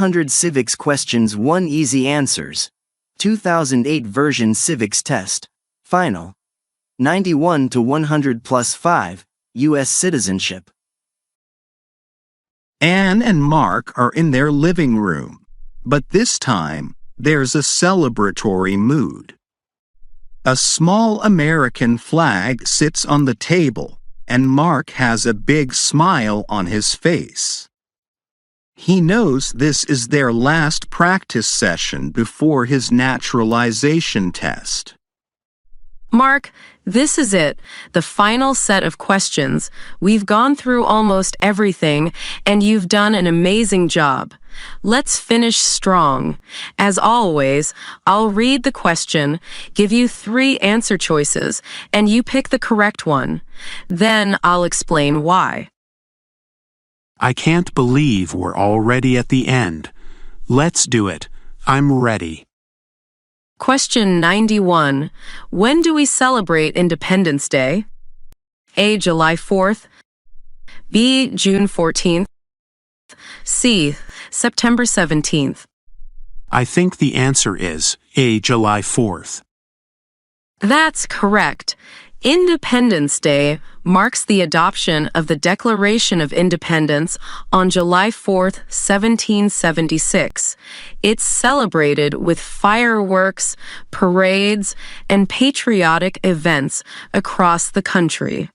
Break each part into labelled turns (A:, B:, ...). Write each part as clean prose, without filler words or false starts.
A: 100 Civics Questions 1 Easy Answers. 2008 version Civics Test. Final. 91 to 100 plus 5. U.S. Citizenship.
B: Anne and Mark are in their living room, but this time there's a celebratory mood. A small American flag sits on the table, and Mark has a big smile on his face. He knows this is their last practice session before his naturalization test.
C: Mark, this is it, the final set of questions. We've gone through almost everything, and you've done an amazing job. Let's finish strong. As always, I'll read the question, give you 3 answer choices, and you pick the correct one. Then I'll explain why.
D: I can't believe we're already at the end. Let's do it. I'm ready.
C: Question 91. When do we celebrate Independence Day? A. July 4th. B. June 14th. C. September 17th.
D: I think the answer is A. July 4th.
C: That's correct. Independence Day marks the adoption of the Declaration of Independence on July 4th, 1776. It's celebrated with fireworks, parades, and patriotic events across the country.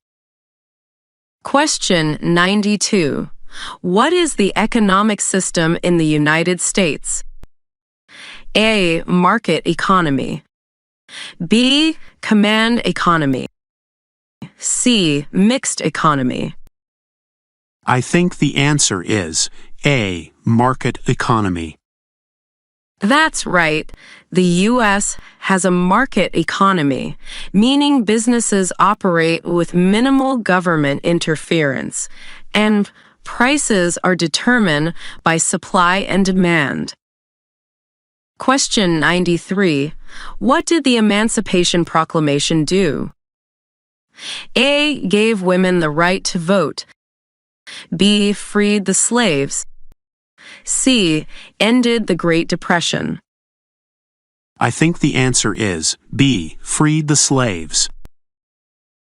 C: Question 92. What is the economic system in the United States? A. Market economy. B. Command economy. C. Mixed economy.
D: I think the answer is A. Market economy.
C: That's right. The U.S. has a market economy, meaning businesses operate with minimal government interference, and prices are determined by supply and demand. Question 93. What did the Emancipation Proclamation do? A. Gave women the right to vote. B. Freed the slaves. C. Ended the Great Depression.
D: I think the answer is B. Freed the slaves.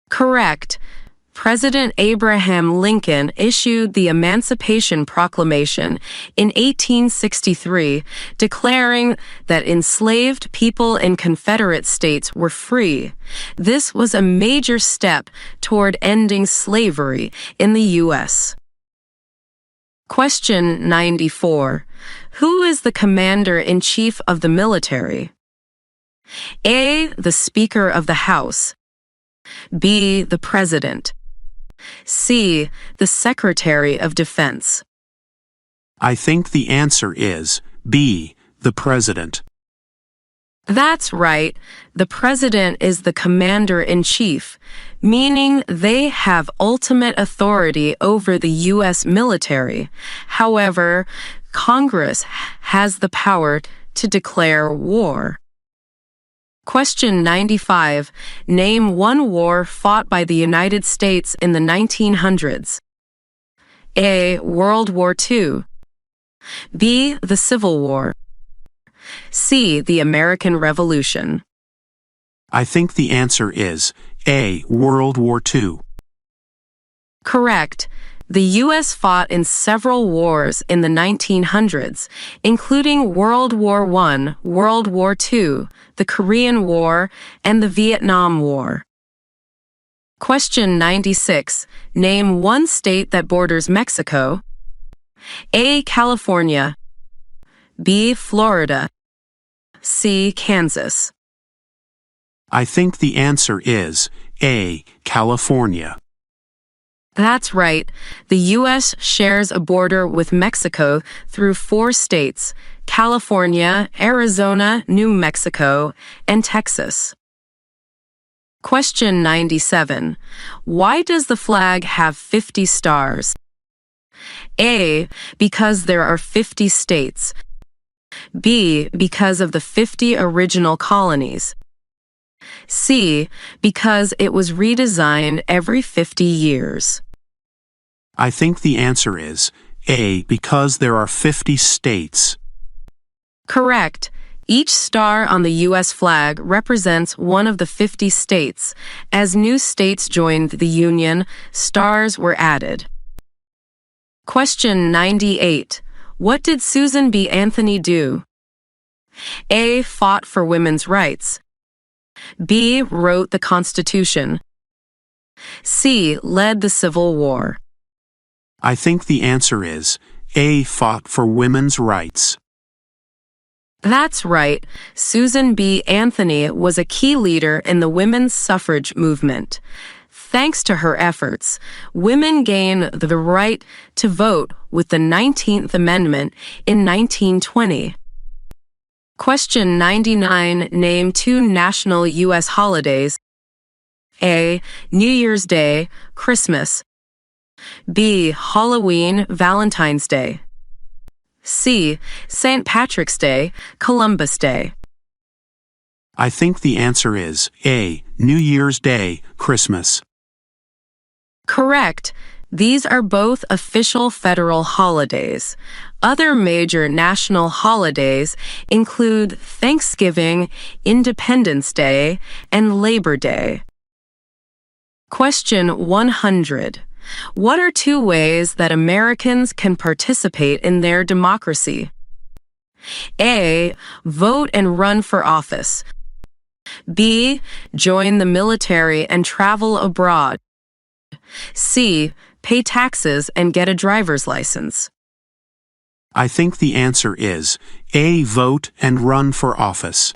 C: Correct. President Abraham Lincoln issued the Emancipation Proclamation in 1863, declaring that enslaved people in Confederate states were free. This was a major step toward ending slavery in the U.S. Question 94. Who is the Commander-in-Chief of the military? A. The Speaker of the House. B. The President. C. The Secretary of Defense.
D: I think the answer is B. The President.
C: That's right. The President is the Commander-in-Chief, meaning they have ultimate authority over the U.S. military. However, Congress has the power to declare war. Question 95. Name one war fought by the United States in the 1900s. A. World War II. B. The Civil War. C. The American Revolution.
D: I think the answer is A. World War II.
C: Correct. The U.S. fought in several wars in the 1900s, including World War I, World War II, the Korean War, and the Vietnam War. Question 96. Name one state that borders Mexico. A. California. B. Florida. C. Kansas.
D: I think the answer is A. California.
C: That's right. The U.S. shares a border with Mexico through 4 states: California, Arizona, New Mexico, and Texas. Question 97. Why does the flag have 50 stars? A. Because there are 50 states. B. Because of the 50 original colonies. C. Because it was redesigned every 50 years.
D: I think the answer is A. Because there are 50 states.
C: Correct. Each star on the U.S. flag represents one of the 50 states. As new states joined the Union, stars were added. Question 98. What did Susan B. Anthony do? A. Fought for women's rights. B. Wrote the Constitution. C. Led the Civil War.
D: I think the answer is A. Fought for women's rights.
C: That's right. Susan B. Anthony was a key leader in the women's suffrage movement. Thanks to her efforts, women gained the right to vote with the 19th Amendment in 1920. Question 99. Name two national U.S. holidays. A. New Year's Day, Christmas. B. Halloween, Valentine's Day. C. St. Patrick's Day, Columbus Day.
D: I think the answer is A. New Year's Day, Christmas.
C: Correct. These are both official federal holidays. Other major national holidays include Thanksgiving, Independence Day, and Labor Day. Question 100. What are two ways that Americans can participate in their democracy? A. Vote and run for office. B. Join the military and travel abroad. C. Pay taxes and get a driver's license.
D: I think the answer is A. Vote and run for office.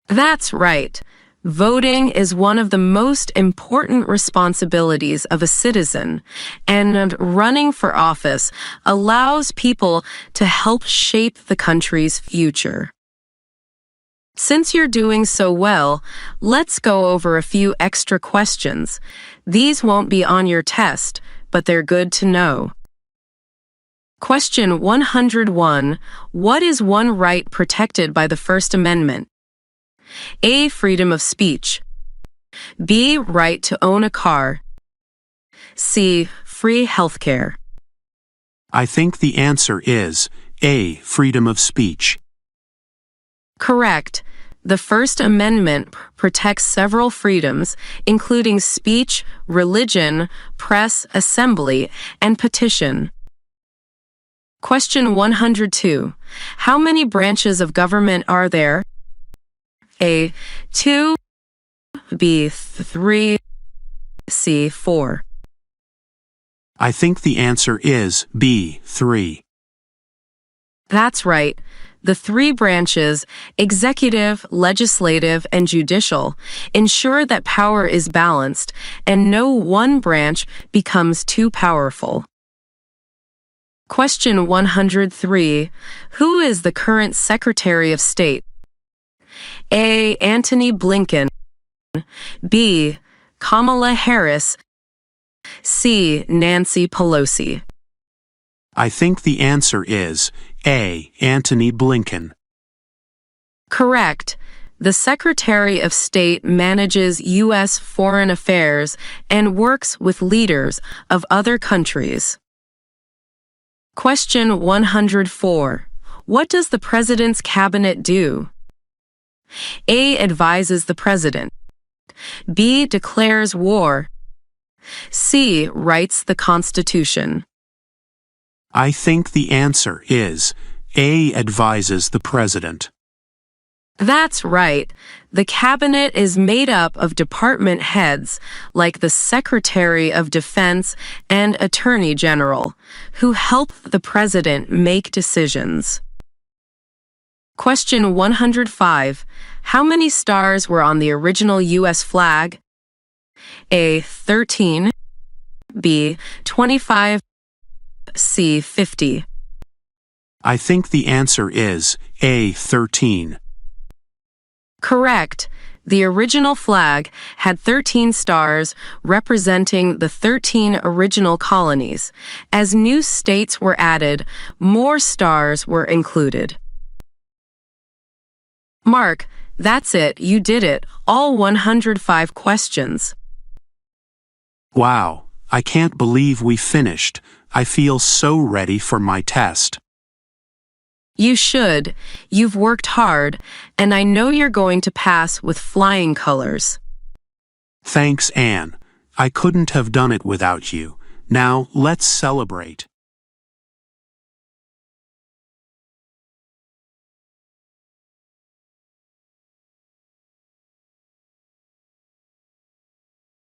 C: That's right. Voting is one of the most important responsibilities of a citizen, and running for office allows people to help shape the country's future. Since you're doing so well, let's go over a few extra questions. These won't be on your test, but they're good to know. Question 101. What is one right protected by the First Amendment? A. Freedom of speech. B. Right to own a car. C. Free healthcare.
D: I think the answer is A. Freedom of speech.
C: Correct. The First Amendment protects several freedoms, including speech, religion, press, assembly, and petition. Question 102. How many branches of government are there? A. 2. B. 3. C. 4.
D: I think the answer is B. 3.
C: That's right. The three branches, executive, legislative, and judicial, ensure that power is balanced and no one branch becomes too powerful. Question 103. Who is the current Secretary of State? A. Antony Blinken. B. Kamala Harris. C. Nancy Pelosi.
D: I think the answer is A. Antony Blinken.
C: Correct. The Secretary of State manages U.S. foreign affairs and works with leaders of other countries. Question 104. What does the President's Cabinet do? A. Advises the President. B. Declares war. C. Writes the Constitution.
D: I think the answer is A. Advises the President.
C: That's right. The Cabinet is made up of department heads like the Secretary of Defense and Attorney General, who help the President make decisions. Question 105. How many stars were on the original U.S. flag? A. 13. B. 25. C. 50.
D: I think the answer is A. 13.
C: Correct. The original flag had 13 stars representing the 13 original colonies. As new states were added, more stars were included. Mark, that's it. You did it. All 105 questions.
D: Wow, I can't believe we finished. I feel so ready for my test.
C: You should. You've worked hard, and I know you're going to pass with flying colors.
D: Thanks, Anne. I couldn't have done it without you. Now, let's celebrate.